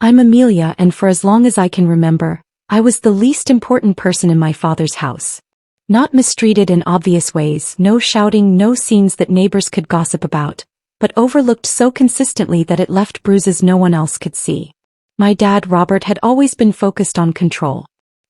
I'm Amelia, and for as long as I can remember, I was the least important person in my father's house. Not mistreated in obvious ways, no shouting, no scenes that neighbors could gossip about, but overlooked so consistently that it left bruises no one else could see. My dad, Robert, had always been focused on control.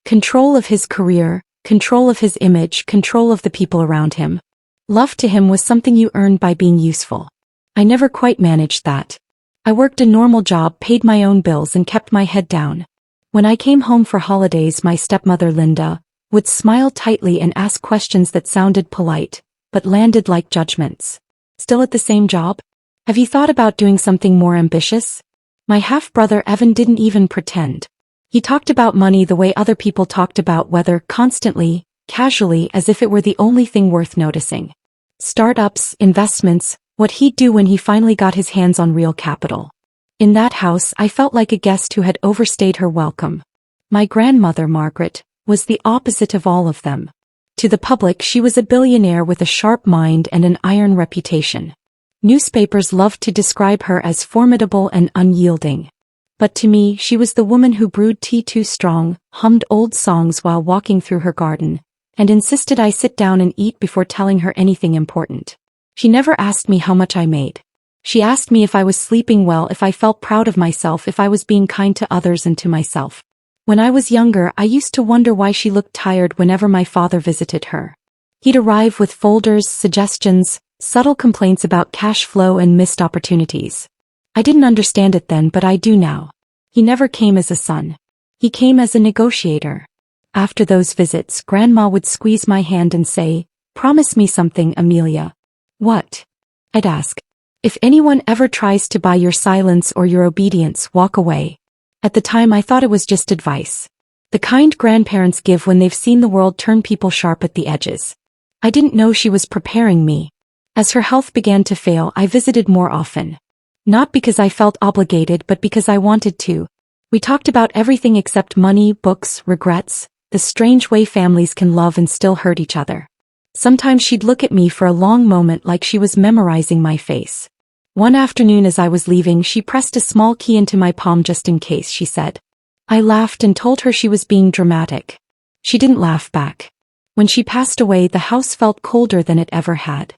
Control of his career, control of his image, control of the people around him. Love to him was something you earned by being useful. I never quite managed that. I worked a normal job, paid my own bills, and kept my head down. When I came home for holidays, my stepmother, Linda, would smile tightly and ask questions that sounded polite, but landed like judgments. Still at the same job? Have you thought about doing something more ambitious? My half-brother Evan didn't even pretend. He talked about money the way other people talked about weather, constantly, casually, as if it were the only thing worth noticing. Startups, investments, what he'd do when he finally got his hands on real capital. In that house, I felt like a guest who had overstayed her welcome. My grandmother, Margaret, was the opposite of all of them. To the public, she was a billionaire with a sharp mind and an iron reputation. Newspapers loved to describe her as formidable and unyielding. But to me, she was the woman who brewed tea too strong, hummed old songs while walking through her garden, and insisted I sit down and eat before telling her anything important. She never asked me how much I made. She asked me if I was sleeping well, if I felt proud of myself, if I was being kind to others and to myself. When I was younger, I used to wonder why she looked tired whenever my father visited her. He'd arrive with folders, suggestions, subtle complaints about cash flow and missed opportunities. I didn't understand it then, but I do now. He never came as a son. He came as a negotiator. After those visits, Grandma would squeeze my hand and say, "Promise me something, Amelia." "What?" I'd ask. "If anyone ever tries to buy your silence or your obedience, walk away." At the time, I thought it was just advice. The kind grandparents give when they've seen the world turn people sharp at the edges. I didn't know she was preparing me. As her health began to fail, I visited more often. Not because I felt obligated, but because I wanted to. We talked about everything except money, books, regrets, the strange way families can love and still hurt each other. Sometimes she'd look at me for a long moment like she was memorizing my face. One afternoon as I was leaving, she pressed a small key into my palm just in case, she said. I laughed and told her she was being dramatic. She didn't laugh back. When she passed away, the house felt colder than it ever had.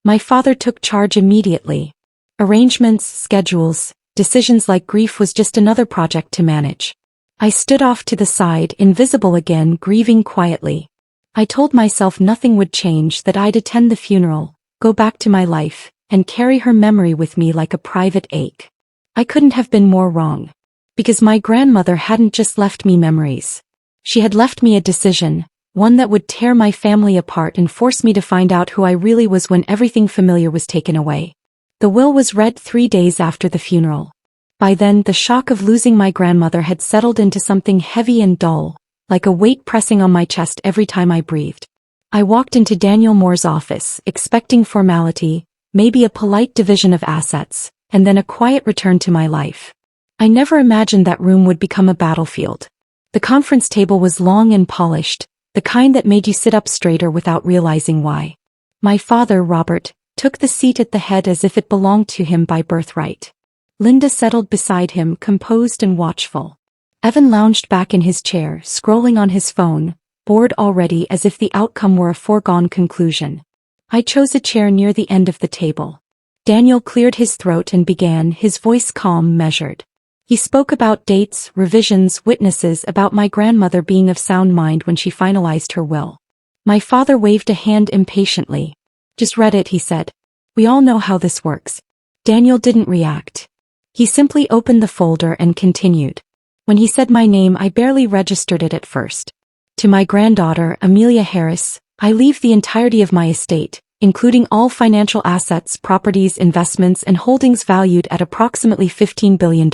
My father took charge immediately. Arrangements, schedules, decisions like grief was just another project to manage. I stood off to the side, invisible again, grieving quietly. I told myself nothing would change, that I'd attend the funeral, go back to my life, and carry her memory with me like a private ache. I couldn't have been more wrong. Because my grandmother hadn't just left me memories. She had left me a decision, one that would tear my family apart and force me to find out who I really was when everything familiar was taken away. The will was read 3 days after the funeral. By then, the shock of losing my grandmother had settled into something heavy and dull, like a weight pressing on my chest every time I breathed. I walked into Daniel Moore's office, expecting formality, maybe a polite division of assets, and then a quiet return to my life. I never imagined that room would become a battlefield. The conference table was long and polished, the kind that made you sit up straighter without realizing why. My father, Robert, took the seat at the head as if it belonged to him by birthright. Linda settled beside him, composed and watchful. Evan lounged back in his chair, scrolling on his phone, bored already, as if the outcome were a foregone conclusion. I chose a chair near the end of the table. Daniel cleared his throat and began, his voice calm, measured. He spoke about dates, revisions, witnesses, about my grandmother being of sound mind when she finalized her will. My father waved a hand impatiently. Just read it, he said. We all know how this works. Daniel didn't react. He simply opened the folder and continued. When he said my name, I barely registered it at first. To my granddaughter, Amelia Harris, I leave the entirety of my estate, including all financial assets, properties, investments, and holdings valued at approximately $15 billion.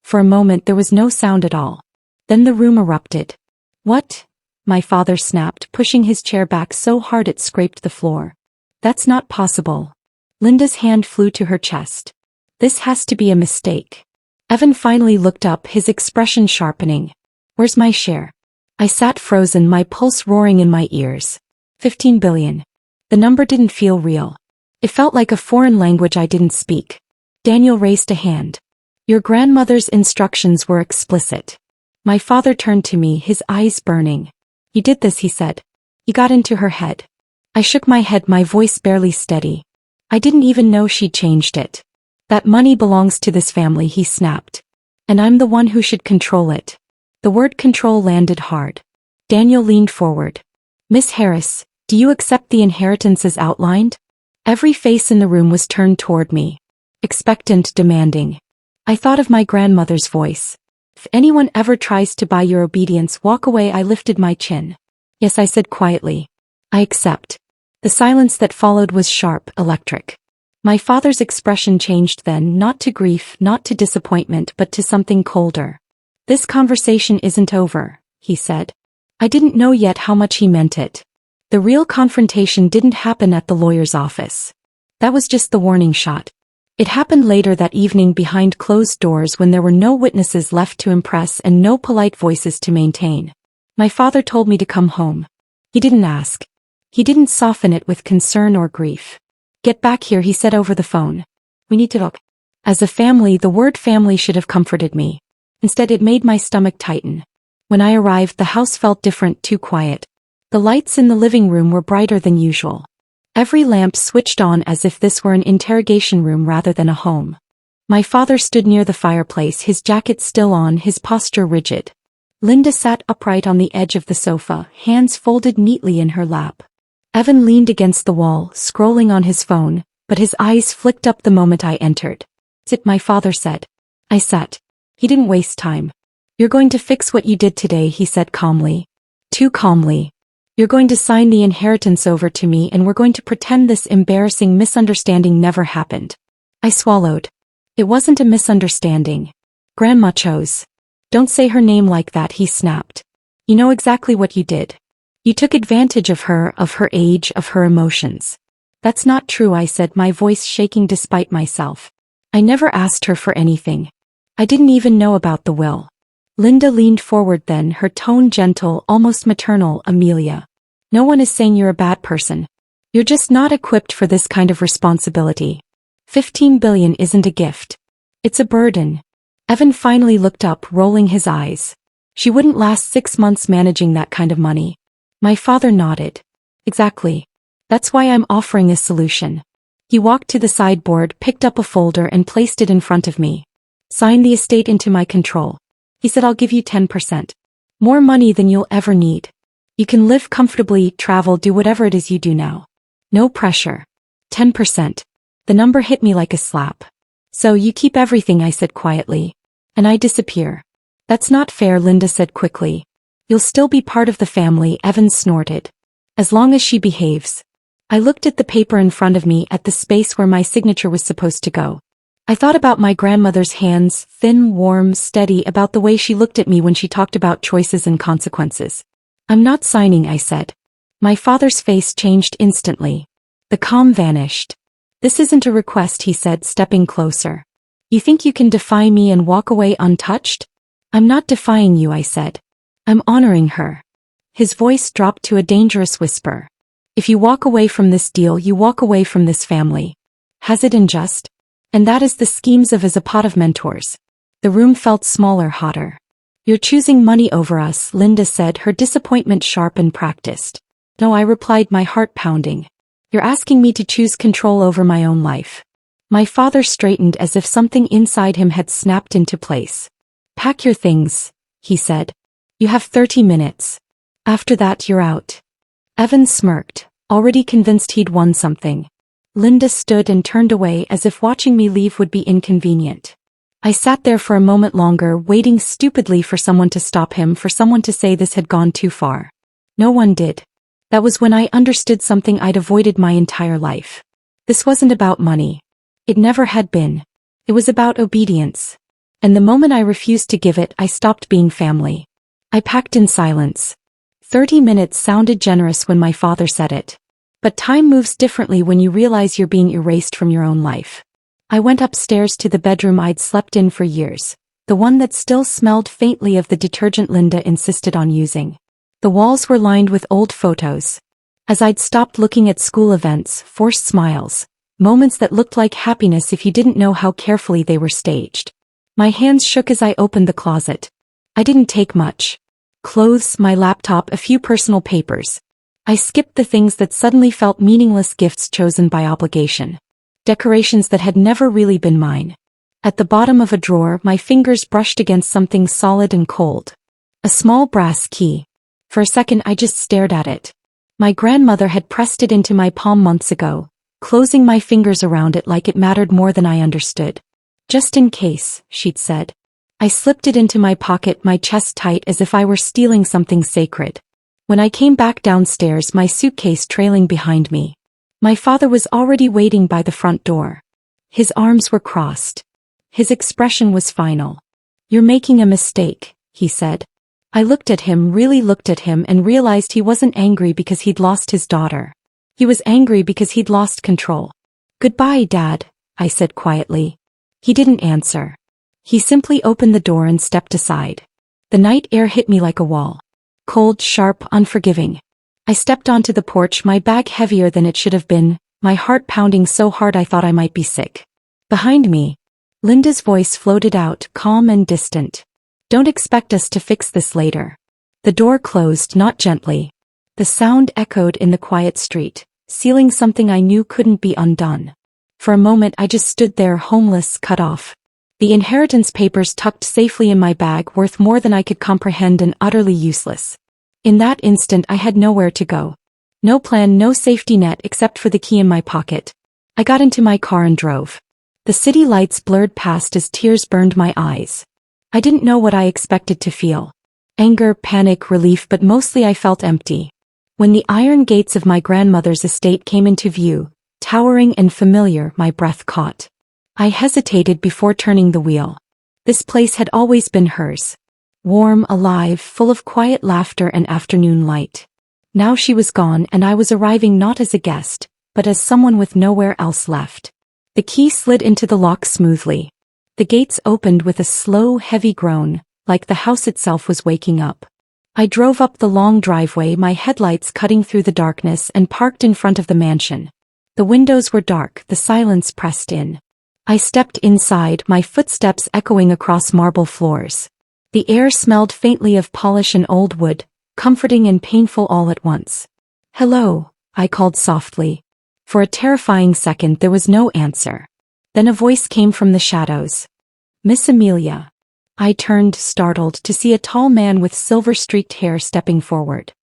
For a moment there was no sound at all. Then the room erupted. What? My father snapped, pushing his chair back so hard it scraped the floor. That's not possible. Linda's hand flew to her chest. This has to be a mistake. Evan finally looked up, his expression sharpening. Where's my share? I sat frozen, my pulse roaring in my ears. 15 billion. The number didn't feel real. It felt like a foreign language I didn't speak. Daniel raised a hand. Your grandmother's instructions were explicit. My father turned to me, his eyes burning. You did this, he said. You got into her head. I shook my head, my voice barely steady. I didn't even know she'd changed it. That money belongs to this family, he snapped. And I'm the one who should control it. The word control landed hard. Daniel leaned forward. Miss Harris, do you accept the inheritance as outlined? Every face in the room was turned toward me. Expectant, demanding. I thought of my grandmother's voice. If anyone ever tries to buy your obedience, walk away. I lifted my chin. Yes, I said quietly. I accept. The silence that followed was sharp, electric. My father's expression changed then, not to grief, not to disappointment, but to something colder. This conversation isn't over, he said. I didn't know yet how much he meant it. The real confrontation didn't happen at the lawyer's office. That was just the warning shot. It happened later that evening behind closed doors when there were no witnesses left to impress and no polite voices to maintain. My father told me to come home. He didn't ask. He didn't soften it with concern or grief. Get back here, he said over the phone. We need to talk. As a family, the word family should have comforted me. Instead, it made my stomach tighten. When I arrived, the house felt different, too quiet. The lights in the living room were brighter than usual. Every lamp switched on as if this were an interrogation room rather than a home. My father stood near the fireplace, his jacket still on, his posture rigid. Linda sat upright on the edge of the sofa, hands folded neatly in her lap. Evan leaned against the wall, scrolling on his phone, but his eyes flicked up the moment I entered. Sit, my father said. I sat. He didn't waste time. You're going to fix what you did today, he said calmly. Too calmly. You're going to sign the inheritance over to me and we're going to pretend this embarrassing misunderstanding never happened. I swallowed. It wasn't a misunderstanding. Grandma chose. Don't say her name like that, he snapped. You know exactly what you did. You took advantage of her age, of her emotions. That's not true, I said, my voice shaking despite myself. I never asked her for anything. I didn't even know about the will. Linda leaned forward then, her tone gentle, almost maternal. Amelia. No one is saying you're a bad person. You're just not equipped for this kind of responsibility. 15 billion isn't a gift. It's a burden. Evan finally looked up, rolling his eyes. She wouldn't last 6 months managing that kind of money. My father nodded. Exactly. That's why I'm offering a solution. He walked to the sideboard, picked up a folder and placed it in front of me. Sign the estate into my control. He said, I'll give you 10%. More money than you'll ever need. You can live comfortably, travel, do whatever it is you do now. No pressure. 10%. The number hit me like a slap. So you keep everything, I said quietly. And I disappear. That's not fair, Linda said quickly. You'll still be part of the family, Evan snorted. As long as she behaves. I looked at the paper in front of me, at the space where my signature was supposed to go. I thought about my grandmother's hands, thin, warm, steady, about the way she looked at me when she talked about choices and consequences. I'm not signing, I said. My father's face changed instantly. The calm vanished. This isn't a request, he said, stepping closer. You think you can defy me and walk away untouched? I'm not defying you, I said. I'm honoring her. His voice dropped to a dangerous whisper. If you walk away from this deal, you walk away from this family. Has it unjust? And that is the schemes of as a pot of mentors. The room felt smaller, hotter. You're choosing money over us, Linda said, her disappointment sharp and practiced. No, I replied, my heart pounding. You're asking me to choose control over my own life. My father straightened as if something inside him had snapped into place. Pack your things, he said. You have 30 minutes. After that, you're out. Evan smirked, already convinced he'd won something. Linda stood and turned away as if watching me leave would be inconvenient. I sat there for a moment longer, waiting stupidly for someone to stop him, for someone to say this had gone too far. No one did. That was when I understood something I'd avoided my entire life. This wasn't about money. It never had been. It was about obedience. And the moment I refused to give it, I stopped being family. I packed in silence. 30 minutes sounded generous when my father said it. But time moves differently when you realize you're being erased from your own life. I went upstairs to the bedroom I'd slept in for years, the one that still smelled faintly of the detergent Linda insisted on using. The walls were lined with old photos. As I'd stopped looking at school events, forced smiles, moments that looked like happiness if you didn't know how carefully they were staged. My hands shook as I opened the closet. I didn't take much. Clothes, my laptop, a few personal papers. I skipped the things that suddenly felt meaningless, gifts chosen by obligation. Decorations that had never really been mine. At the bottom of a drawer, my fingers brushed against something solid and cold. A small brass key. For a second I just stared at it. My grandmother had pressed it into my palm months ago, closing my fingers around it like it mattered more than I understood. Just in case, she'd said. I slipped it into my pocket, my chest tight as if I were stealing something sacred. When I came back downstairs, my suitcase trailing behind me. My father was already waiting by the front door. His arms were crossed. His expression was final. "You're making a mistake," he said. I looked at him, really looked at him, and realized he wasn't angry because he'd lost his daughter. He was angry because he'd lost control. "Goodbye, Dad," I said quietly. He didn't answer. He simply opened the door and stepped aside. The night air hit me like a wall. Cold, sharp, unforgiving. I stepped onto the porch, my bag heavier than it should have been, my heart pounding so hard I thought I might be sick. Behind me, Linda's voice floated out, calm and distant. "Don't expect us to fix this later." The door closed, not gently. The sound echoed in the quiet street, sealing something I knew couldn't be undone. For a moment I just stood there, homeless, cut off. The inheritance papers tucked safely in my bag, worth more than I could comprehend and utterly useless. In that instant I had nowhere to go. No plan, no safety net except for the key in my pocket. I got into my car and drove. The city lights blurred past as tears burned my eyes. I didn't know what I expected to feel. Anger, panic, relief, but mostly I felt empty. When the iron gates of my grandmother's estate came into view, towering and familiar, my breath caught. I hesitated before turning the wheel. This place had always been hers. Warm, alive, full of quiet laughter and afternoon light. Now she was gone and I was arriving not as a guest, but as someone with nowhere else left. The key slid into the lock smoothly. The gates opened with a slow, heavy groan, like the house itself was waking up. I drove up the long driveway, my headlights cutting through the darkness, and parked in front of the mansion. The windows were dark, the silence pressed in. I stepped inside, my footsteps echoing across marble floors. The air smelled faintly of polish and old wood, comforting and painful all at once. "Hello," I called softly. For a terrifying second there was no answer. Then a voice came from the shadows. "Miss Amelia." I turned, startled, to see a tall man with silver-streaked hair stepping forward.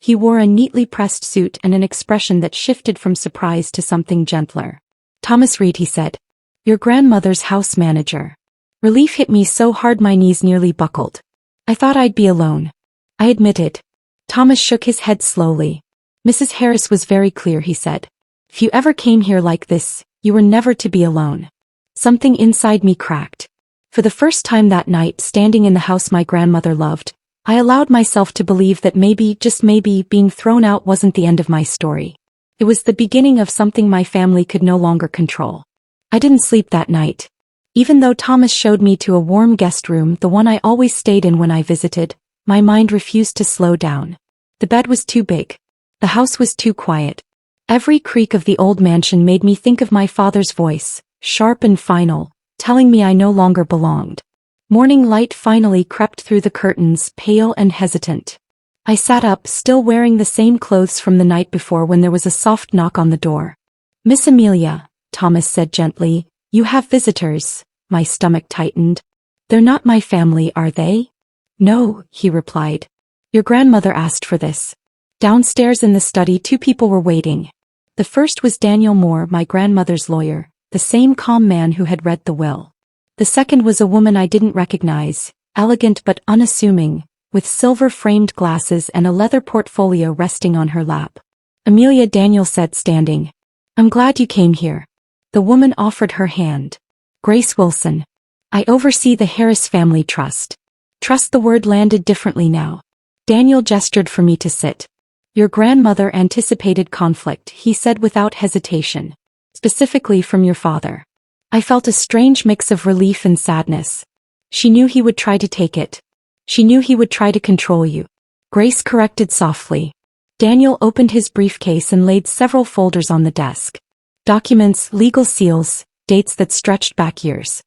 He wore a neatly pressed suit and an expression that shifted from surprise to something gentler. "Thomas Reed," he said. "Your grandmother's house manager." Relief hit me so hard my knees nearly buckled. "I thought I'd be alone," I admitted. Thomas shook his head slowly. "Mrs. Harris was very clear," he said. "If you ever came here like this, you were never to be alone." Something inside me cracked. For the first time that night, standing in the house my grandmother loved, I allowed myself to believe that maybe, just maybe, being thrown out wasn't the end of my story. It was the beginning of something my family could no longer control. I didn't sleep that night. Even though Thomas showed me to a warm guest room, the one I always stayed in when I visited, my mind refused to slow down. The bed was too big. The house was too quiet. Every creak of the old mansion made me think of my father's voice, sharp and final, telling me I no longer belonged. Morning light finally crept through the curtains, pale and hesitant. I sat up, still wearing the same clothes from the night before, when there was a soft knock on the door. "Miss Amelia," Thomas said gently, "you have visitors." My stomach tightened. "They're not my family, are they?" "No," he replied. "Your grandmother asked for this." Downstairs in the study 2 people were waiting. The first was Daniel Moore, my grandmother's lawyer, the same calm man who had read the will. The second was a woman I didn't recognize, elegant but unassuming, with silver-framed glasses and a leather portfolio resting on her lap. "Amelia," Daniel said, standing. "I'm glad you came here." The woman offered her hand. "Grace Wilson. I oversee the Harris Family Trust." Trust, the word landed differently now. Daniel gestured for me to sit. "Your grandmother anticipated conflict," he said without hesitation. "Specifically from your father." I felt a strange mix of relief and sadness. She knew he would try to take it. She knew he would try to control you. Grace corrected softly. Daniel opened his briefcase and laid several folders on the desk. Documents, legal seals, dates that stretched back years.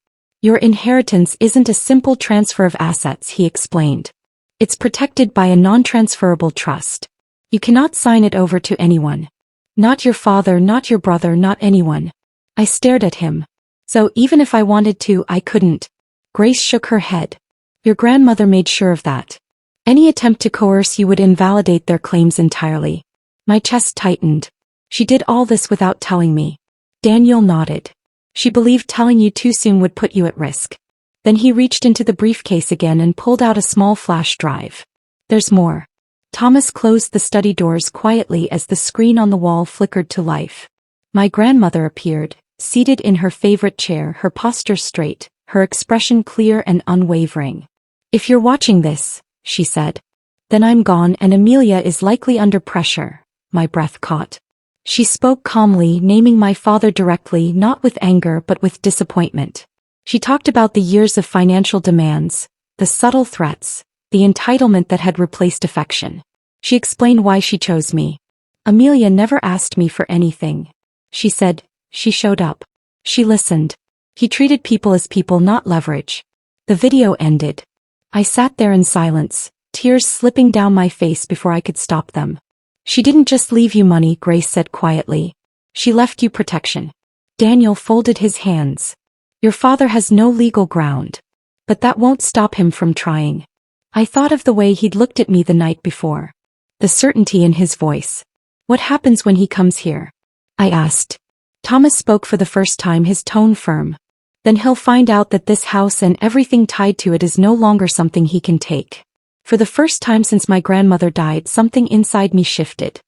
Your inheritance isn't a simple transfer of assets, he explained. It's protected by a non-transferable trust. You cannot sign it over to anyone. Not your father, not your brother, not anyone. I stared at him. So even if I wanted to, I couldn't. Grace shook her head. Your grandmother made sure of that. Any attempt to coerce you would invalidate their claims entirely. My chest tightened. She did all this without telling me. Daniel nodded. She believed telling you too soon would put you at risk. Then he reached into the briefcase again and pulled out a small flash drive. There's more. Thomas closed the study doors quietly as the screen on the wall flickered to life. My grandmother appeared, seated in her favorite chair, her posture straight, her expression clear and unwavering. If you're watching this, she said, then I'm gone and Amelia is likely under pressure. My breath caught. She spoke calmly, naming my father directly, not with anger but with disappointment. She talked about the years of financial demands, the subtle threats, the entitlement that had replaced affection. She explained why she chose me. Amelia never asked me for anything. She said, she showed up. She listened. He treated people as people, not leverage. The video ended. I sat there in silence, tears slipping down my face before I could stop them. She didn't just leave you money, Grace said quietly. She left you protection. Daniel folded his hands. Your father has no legal ground. But that won't stop him from trying. I thought of the way he'd looked at me the night before. The certainty in his voice. What happens when he comes here? I asked. Thomas spoke for the first time, his tone firm. Then he'll find out that this house and everything tied to it is no longer something he can take. For the first time since my grandmother died, something inside me shifted.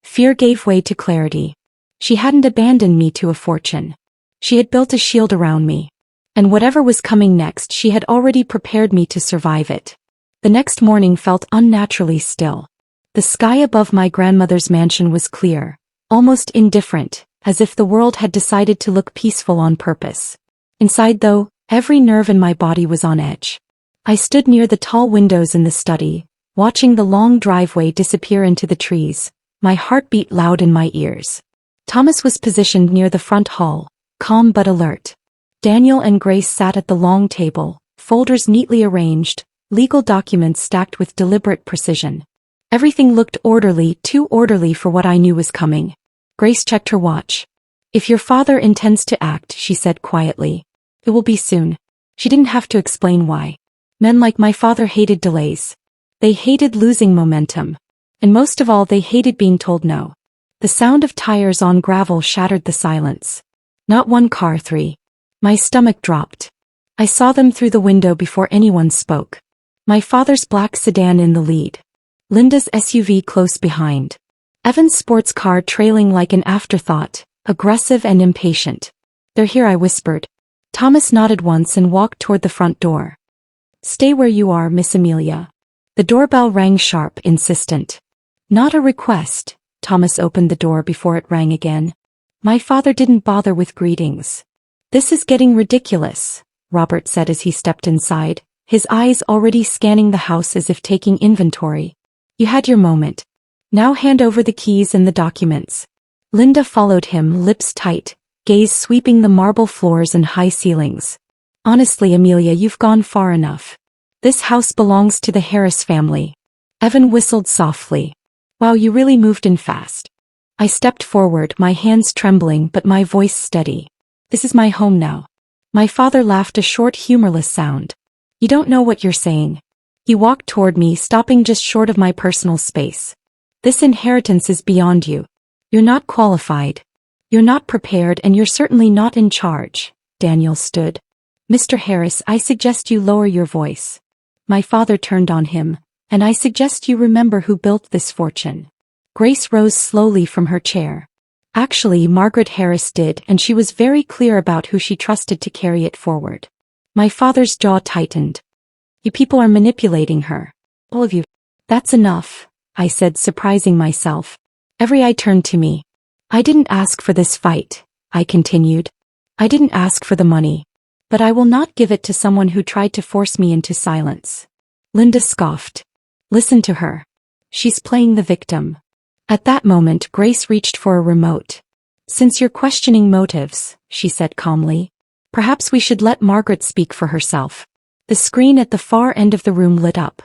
Fear gave way to clarity. She hadn't abandoned me to a fortune. She had built a shield around me. And whatever was coming next, she had already prepared me to survive it. The next morning felt unnaturally still. The sky above my grandmother's mansion was clear, almost indifferent, as if the world had decided to look peaceful on purpose. Inside, though, every nerve in my body was on edge. I stood near the tall windows in the study, watching the long driveway disappear into the trees, my heart beat loud in my ears. Thomas was positioned near the front hall, calm but alert. Daniel and Grace sat at the long table, folders neatly arranged, legal documents stacked with deliberate precision. Everything looked orderly, too orderly for what I knew was coming. Grace checked her watch. If your father intends to act, she said quietly, it will be soon. She didn't have to explain why. Men like my father hated delays. They hated losing momentum. And most of all, they hated being told no. The sound of tires on gravel shattered the silence. Not one car, three. My stomach dropped. I saw them through the window before anyone spoke. My father's black sedan in the lead. Linda's SUV close behind. Evan's sports car trailing like an afterthought, aggressive and impatient. They're here, I whispered. Thomas nodded once and walked toward the front door. Stay where you are, Miss Amelia. The doorbell rang sharp, insistent. Not a request. Thomas opened the door before it rang again. My father didn't bother with greetings. This is getting ridiculous, Robert said as he stepped inside, his eyes already scanning the house as if taking inventory. You had your moment. Now hand over the keys and the documents. Linda followed him, lips tight, gaze sweeping the marble floors and high ceilings. Honestly, Amelia, you've gone far enough. This house belongs to the Harris family. Evan whistled softly. Wow, you really moved in fast. I stepped forward, my hands trembling but my voice steady. This is my home now. My father laughed, a short, humorless sound. You don't know what you're saying. He walked toward me, stopping just short of my personal space. This inheritance is beyond you. You're not qualified. You're not prepared, and you're certainly not in charge. Daniel stood. Mr. Harris, I suggest you lower your voice. My father turned on him. And I suggest you remember who built this fortune. Grace rose slowly from her chair. Actually, Margaret Harris did, and she was very clear about who she trusted to carry it forward. My father's jaw tightened. You people are manipulating her. All of you. That's enough, I said, surprising myself. Every eye turned to me. I didn't ask for this fight, I continued. I didn't ask for the money. But I will not give it to someone who tried to force me into silence. Linda scoffed. Listen to her. She's playing the victim. At that moment, Grace reached for a remote. Since you're questioning motives, she said calmly, Perhaps we should let Margaret speak for herself. The screen at the far end of the room lit up.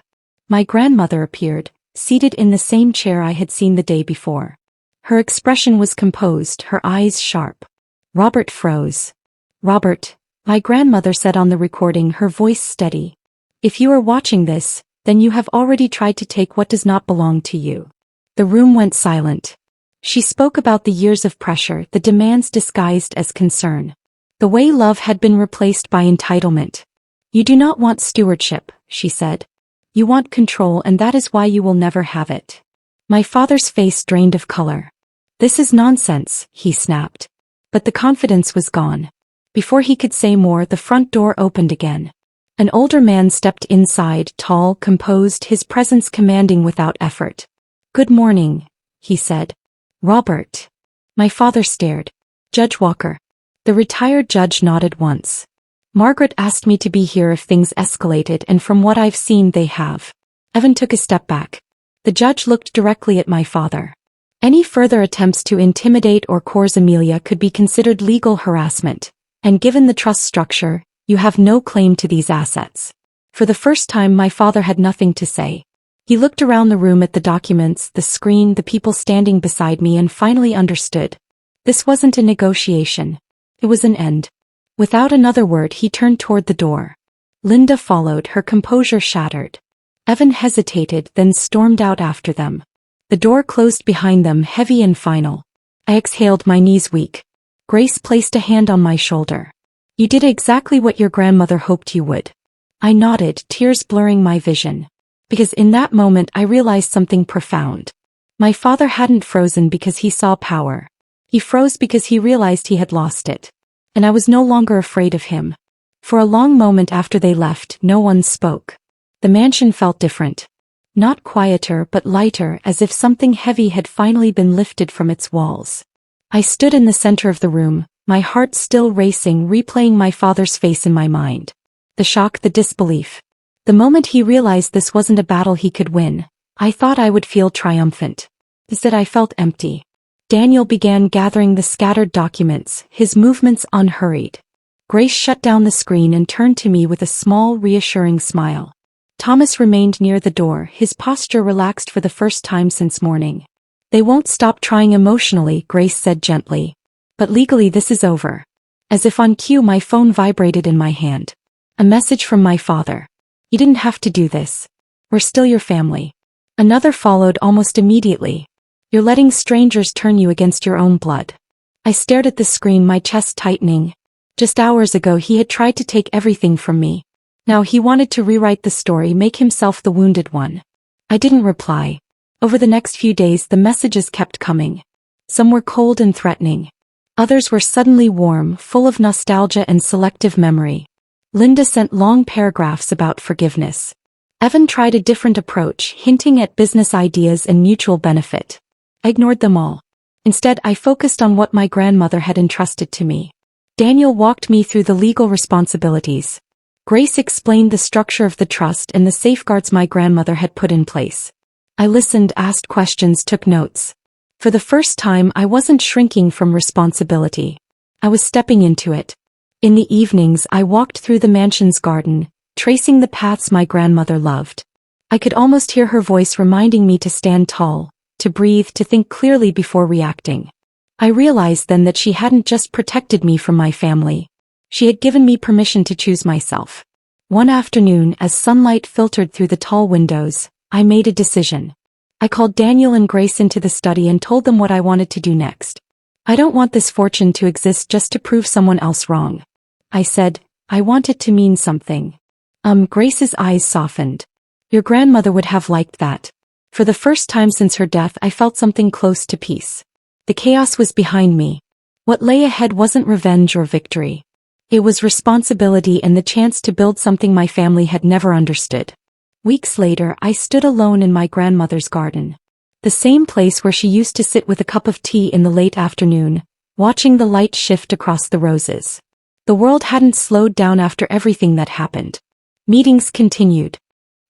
My grandmother appeared, seated in the same chair I had seen the day before. Her expression was composed, her eyes sharp. Robert froze. "Robert," my grandmother said on the recording, her voice steady. "If you are watching this, then you have already tried to take what does not belong to you." The room went silent. She spoke about the years of pressure, the demands disguised as concern. The way love had been replaced by entitlement. "You do not want stewardship," she said. "You want control, and that is why you will never have it." My father's face drained of color. "This is nonsense," he snapped. But the confidence was gone. Before he could say more, the front door opened again. An older man stepped inside, tall, composed, his presence commanding without effort. "Good morning," he said. "Robert." My father stared. "Judge Walker." The retired judge nodded once. "Margaret asked me to be here if things escalated, and from what I've seen they have." Evan took a step back. The judge looked directly at my father. Any further attempts to intimidate or coerce Amelia could be considered legal harassment, and given the trust structure, you have no claim to these assets. For the first time, my father had nothing to say. He looked around the room at the documents, the screen, the people standing beside me, and finally understood. This wasn't a negotiation. It was an end. Without another word, he turned toward the door. Linda followed, her composure shattered. Evan hesitated, then stormed out after them. The door closed behind them, heavy and final. I exhaled, my knees weak. Grace placed a hand on my shoulder. "You did exactly what your grandmother hoped you would." I nodded, tears blurring my vision. Because in that moment I realized something profound. My father hadn't frozen because he saw power. He froze because he realized he had lost it. And I was no longer afraid of him. For a long moment after they left, no one spoke. The mansion felt different. Not quieter, but lighter, as if something heavy had finally been lifted from its walls. I stood in the center of the room, my heart still racing, replaying my father's face in my mind. The shock, the disbelief. The moment he realized this wasn't a battle he could win, I thought I would feel triumphant. Instead, I felt empty. Daniel began gathering the scattered documents, his movements unhurried. Grace shut down the screen and turned to me with a small, reassuring smile. Thomas remained near the door, his posture relaxed for the first time since morning. "They won't stop trying emotionally," Grace said gently. "But legally this is over." As if on cue, my phone vibrated in my hand. A message from my father. "You didn't have to do this. We're still your family." Another followed almost immediately. "You're letting strangers turn you against your own blood." I stared at the screen, my chest tightening. Just hours ago he had tried to take everything from me. Now he wanted to rewrite the story, make himself the wounded one. I didn't reply. Over the next few days the messages kept coming. Some were cold and threatening. Others were suddenly warm, full of nostalgia and selective memory. Linda sent long paragraphs about forgiveness. Evan tried a different approach, hinting at business ideas and mutual benefit. I ignored them all. Instead, I focused on what my grandmother had entrusted to me. Daniel walked me through the legal responsibilities. Grace explained the structure of the trust and the safeguards my grandmother had put in place. I listened, asked questions, took notes. For the first time, I wasn't shrinking from responsibility. I was stepping into it. In the evenings, I walked through the mansion's garden, tracing the paths my grandmother loved. I could almost hear her voice reminding me to stand tall, to breathe, to think clearly before reacting. I realized then that she hadn't just protected me from my family. She had given me permission to choose myself. One afternoon, as sunlight filtered through the tall windows, I made a decision. I called Daniel and Grace into the study and told them what I wanted to do next. "I don't want this fortune to exist just to prove someone else wrong," I said. "I want it to mean something." Grace's eyes softened. "Your grandmother would have liked that." For the first time since her death, I felt something close to peace. The chaos was behind me. What lay ahead wasn't revenge or victory. It was responsibility and the chance to build something my family had never understood. Weeks later, I stood alone in my grandmother's garden. The same place where she used to sit with a cup of tea in the late afternoon, watching the light shift across the roses. The world hadn't slowed down after everything that happened. Meetings continued.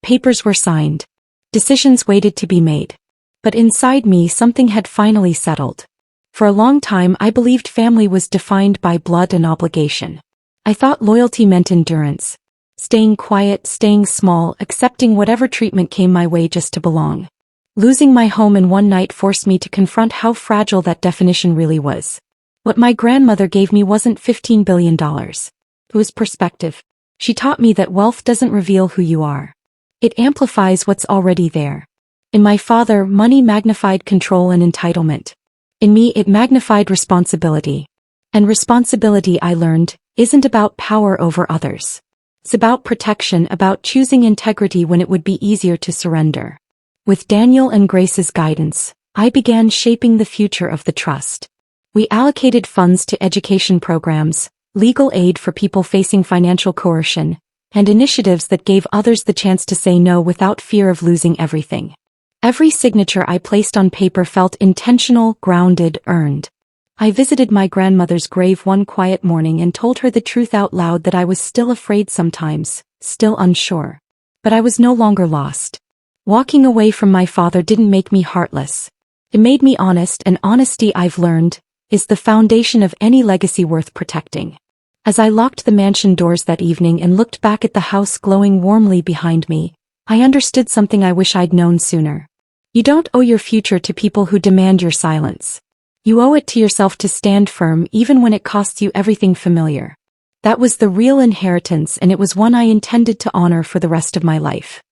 Papers were signed. Decisions waited to be made. But inside me, something had finally settled. For a long time, I believed family was defined by blood and obligation. I thought loyalty meant endurance. Staying quiet, staying small, accepting whatever treatment came my way just to belong. Losing my home in one night forced me to confront how fragile that definition really was. What my grandmother gave me wasn't $15 billion. It was perspective. She taught me that wealth doesn't reveal who you are. It amplifies what's already there. In my father, money magnified control and entitlement. In me, it magnified responsibility. And responsibility, I learned, isn't about power over others. It's about protection, about choosing integrity when it would be easier to surrender. With Daniel and Grace's guidance, I began shaping the future of the trust. We allocated funds to education programs, legal aid for people facing financial coercion, and initiatives that gave others the chance to say no without fear of losing everything. Every signature I placed on paper felt intentional, grounded, earned. I visited my grandmother's grave one quiet morning and told her the truth out loud, that I was still afraid sometimes, still unsure. But I was no longer lost. Walking away from my father didn't make me heartless. It made me honest, and honesty, I've learned, is the foundation of any legacy worth protecting. As I locked the mansion doors that evening and looked back at the house glowing warmly behind me, I understood something I wish I'd known sooner. You don't owe your future to people who demand your silence. You owe it to yourself to stand firm even when it costs you everything familiar. That was the real inheritance, and it was one I intended to honor for the rest of my life.